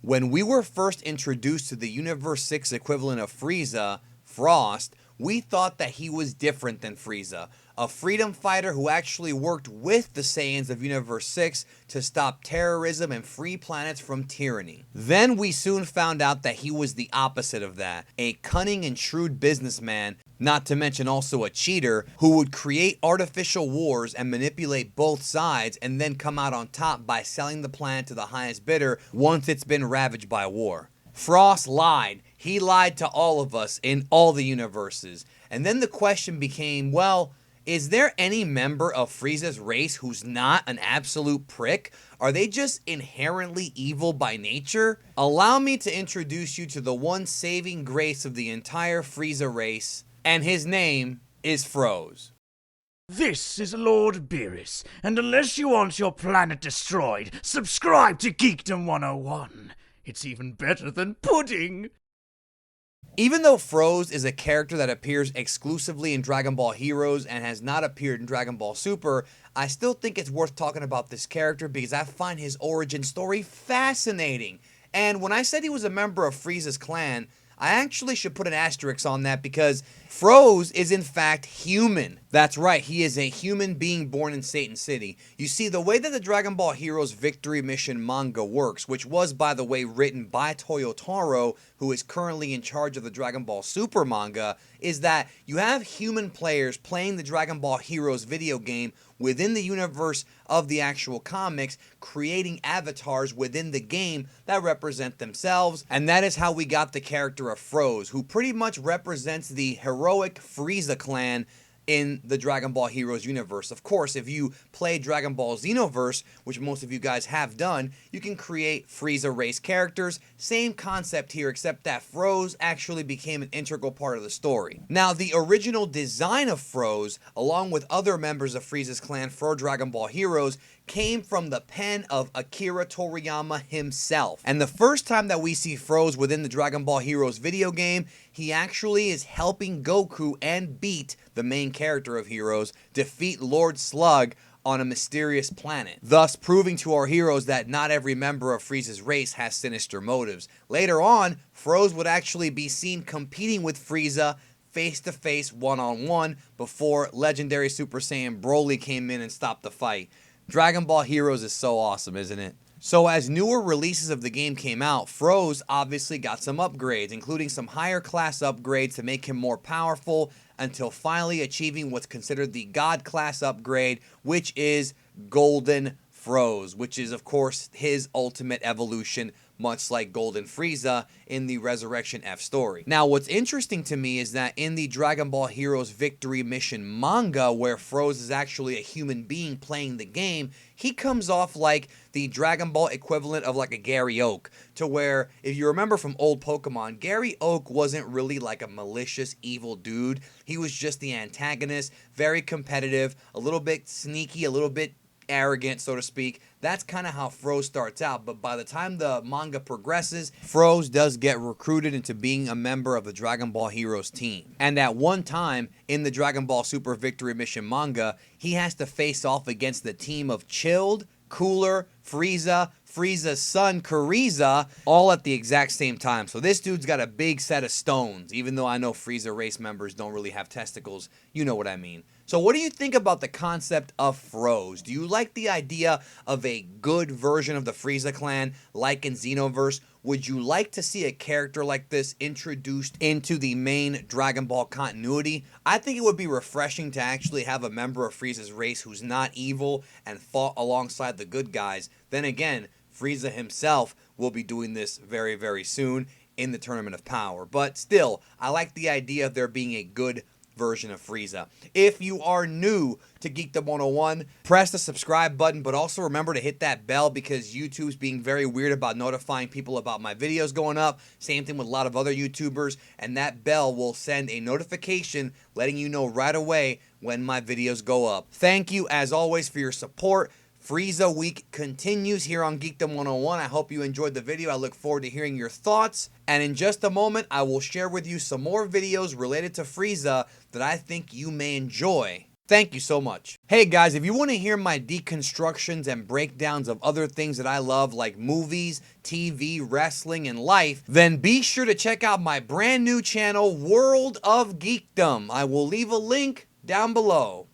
When we were first introduced to the Universe 6 equivalent of Frieza, Frost, we thought that he was different than Frieza, a freedom fighter who actually worked with the Saiyans of Universe 6 to stop terrorism and free planets from tyranny. Then we soon found out that he was the opposite of that, a cunning and shrewd businessman, not to mention also a cheater, who would create artificial wars and manipulate both sides and then come out on top by selling the planet to the highest bidder once it's been ravaged by war. Frost lied. He lied to all of us in all the universes. And then the question became, well, is there any member of Frieza's race who's not an absolute prick? Are they just inherently evil by nature? Allow me to introduce you to the one saving grace of the entire Frieza race, and his name is Froze. This is Lord Beerus, and unless you want your planet destroyed, subscribe to Geekdom 101. It's even better than pudding. Even though Froze is a character that appears exclusively in Dragon Ball Heroes and has not appeared in Dragon Ball Super, I still think it's worth talking about this character because I find his origin story fascinating. And when I said he was a member of Frieza's clan, I actually should put an asterisk on that because Froze is in fact human. That's right, he is a human being born in Satan City. You see, the way that the Dragon Ball Heroes Victory Mission manga works, which was, by the way, written by Toyotaro, who is currently in charge of the Dragon Ball Super manga, is that you have human players playing the Dragon Ball Heroes video game within the universe of the actual comics, creating avatars within the game that represent themselves, and that is how we got the character of Froze, who pretty much represents the heroic Frieza clan in the Dragon Ball Heroes universe. Of course, if you play Dragon Ball Xenoverse, which most of you guys have done, you can create Frieza race characters. Same concept here, except that Froze actually became an integral part of the story. Now, the original design of Froze, along with other members of Frieza's clan for Dragon Ball Heroes, came from the pen of Akira Toriyama himself. And the first time that we see Froze within the Dragon Ball Heroes video game, he actually is helping Goku and beat the main character of Heroes, defeat Lord Slug on a mysterious planet, thus proving to our heroes that not every member of Frieza's race has sinister motives. Later on, Froze would actually be seen competing with Frieza face-to-face, one-on-one, before legendary Super Saiyan Broly came in and stopped the fight. Dragon Ball Heroes is so awesome, isn't it? So as newer releases of the game came out, Froze obviously got some upgrades, including some higher class upgrades to make him more powerful, until finally achieving what's considered the God class upgrade, which is Golden Froze, which is of course his ultimate evolution, much like Golden Frieza in the Resurrection F story. Now, what's interesting to me is that in the Dragon Ball Heroes Victory Mission manga, where Froze is actually a human being playing the game, he comes off like the Dragon Ball equivalent of like a Gary Oak, to where, if you remember from old Pokemon, Gary Oak wasn't really like a malicious, evil dude. He was just the antagonist, very competitive, a little bit sneaky, a little bit arrogant, so to speak. That's kind of how Froze starts out, but by the time the manga progresses, Froze does get recruited into being a member of the Dragon Ball Heroes team. And at one time, in the Dragon Ball Super Victory Mission manga, he has to face off against the team of Chilled, Cooler, Frieza, Frieza's son, Kuriza, all at the exact same time. So this dude's got a big set of stones, even though I know Frieza race members don't really have testicles. You know what I mean. So what do you think about the concept of Froze? Do you like the idea of a good version of the Frieza clan, like in Xenoverse? Would you like to see a character like this introduced into the main Dragon Ball continuity? I think it would be refreshing to actually have a member of Frieza's race who's not evil and fought alongside the good guys. Then again, Frieza himself will be doing this very, very soon in the Tournament of Power. But still, I like the idea of there being a good version of Frieza. If you are new to Geekdom 101, press the subscribe button, but also remember to hit that bell because YouTube's being very weird about notifying people about my videos going up. Same thing with a lot of other YouTubers, and that bell will send a notification letting you know right away when my videos go up. Thank you, as always, for your support. Frieza Week continues here on Geekdom 101. I hope you enjoyed the video. I look forward to hearing your thoughts. And in just a moment, I will share with you some more videos related to Frieza that I think you may enjoy. Thank you so much. Hey guys, if you want to hear my deconstructions and breakdowns of other things that I love, like movies, TV, wrestling, and life, then be sure to check out my brand new channel, World of Geekdom. I will leave a link down below.